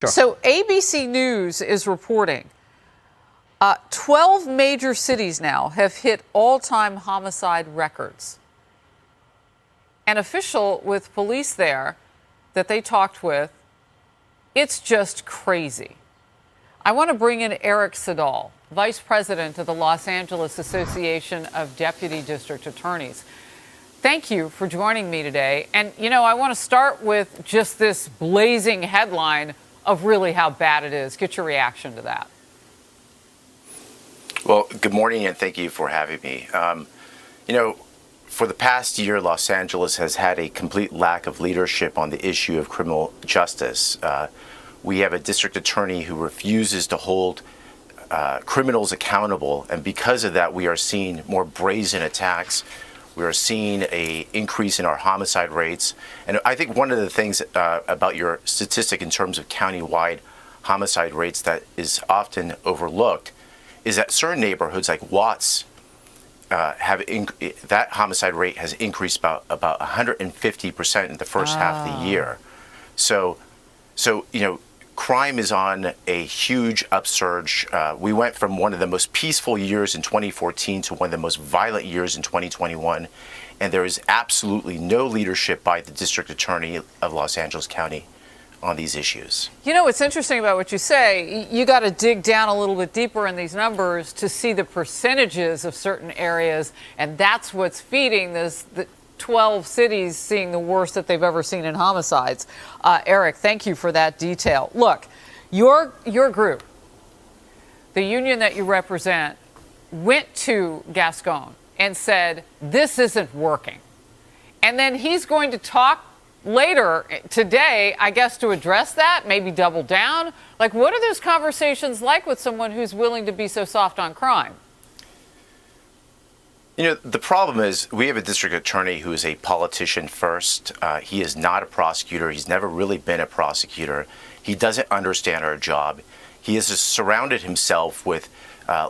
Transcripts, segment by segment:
So ABC News is reporting 12 major cities now have hit all-time homicide records. An official with police there that they talked with, it's just crazy. I want to bring in Eric Siddall, Vice President of the Los Angeles Association of Deputy District Attorneys. Thank you for joining me today. And, you know, I want to start with just this blazing headline of really how bad it is. Get your reaction to that. Well, good morning, and thank you for having me. You know, for the past year, Los Angeles has had a complete lack of leadership on the issue of criminal justice. We have a district attorney who refuses to hold criminals accountable, and because of that, we are seeing more brazen attacks. We are seeing an increase in our homicide rates. And I think one of the things about your statistic in terms of countywide homicide rates that is often overlooked is that certain neighborhoods like Watts that homicide rate has increased about 150% in the first half of the year. So you know, crime is on a huge upsurge. We went from one of the most peaceful years in 2014 to one of the most violent years in 2021, and there is absolutely no leadership by the District Attorney of Los Angeles County on these issues. You know, what's interesting about what you say, you got to dig down a little bit deeper in these numbers to see the percentages of certain areas, and that's what's feeding this. 12 cities seeing the worst that they've ever seen in homicides. Eric, thank you for that detail. Look, your group, the union that you represent, went to Gascon and said, this isn't working. And then he's going to talk later today, I guess, to address that, maybe double down. Like, what are those conversations like with someone who's willing to be so soft on crime? You know, the problem is we have a district attorney who is a politician first. He is not a prosecutor. He's never really been a prosecutor. He doesn't understand our job. He has surrounded himself with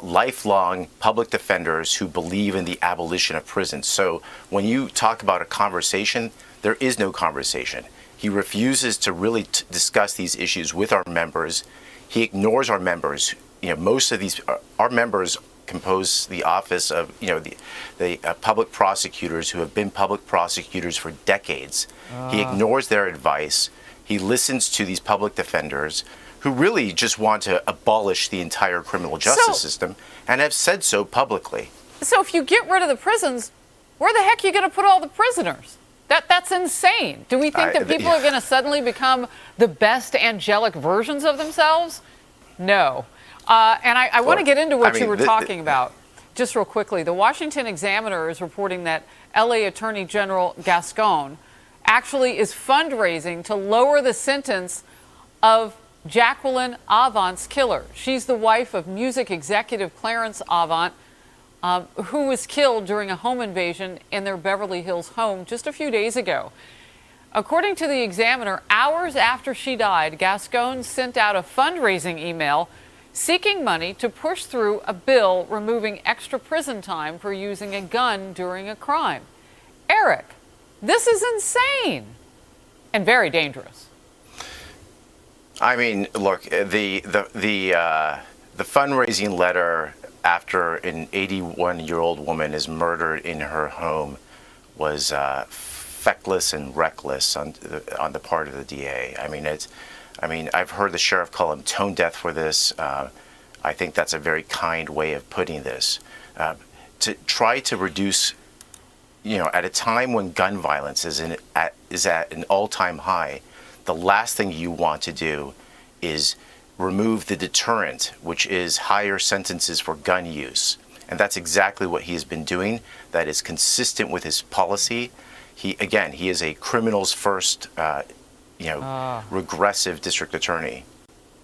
lifelong public defenders who believe in the abolition of prisons. So when you talk about a conversation, there is no conversation. He refuses to really discuss these issues with our members. He ignores our members. You know, most of these, our members compose the office of, you know, the public prosecutors who have been public prosecutors for decades. He ignores their advice. He listens to these public defenders who really just want to abolish the entire criminal justice system and have said so publicly. So if you get rid of the prisons, where the heck are you going to put all the prisoners? That's insane. Do we think that people are going to suddenly become the best angelic versions of themselves? No. And I want to get into what you were talking about. Just real quickly, the Washington Examiner is reporting that LA Attorney General Gascon actually is fundraising to lower the sentence of Jacqueline Avant's killer. She's the wife of music executive Clarence Avant, who was killed during a home invasion in their Beverly Hills home just a few days ago. According to the Examiner, hours after she died, Gascon sent out a fundraising email seeking money to push through a bill removing extra prison time for using a gun during a crime. Eric, this is insane and very dangerous. I mean, look, the fundraising letter after an 81-year-old woman is murdered in her home was feckless and reckless on the part of the DA. I mean, I've heard the sheriff call him tone deaf for this. I think that's a very kind way of putting this. To try to reduce, you know, at a time when gun violence is at an all-time high, the last thing you want to do is remove the deterrent, which is higher sentences for gun use. And that's exactly what he has been doing. That is consistent with his policy. He is a criminals first, regressive district attorney.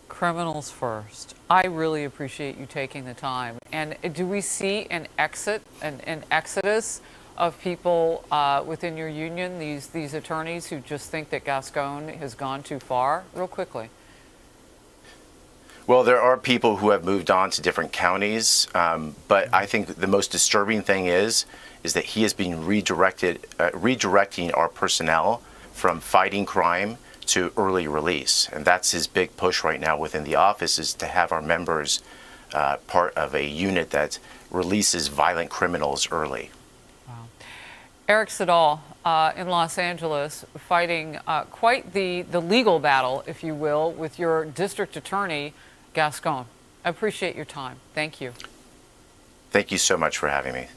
Criminals first. I really appreciate you taking the time. And do we see an exodus of people within your union, these attorneys who just think that Gascon has gone too far? Real quickly. Well, there are people who have moved on to different counties, but I think the most disturbing thing is that he has been redirecting our personnel from fighting crime to early release. And that's his big push right now within the office, is to have our members part of a unit that releases violent criminals early. Eric Siddall in Los Angeles, fighting quite the legal battle, if you will, with your district attorney, Gascon. I appreciate your time. Thank you. Thank you so much for having me.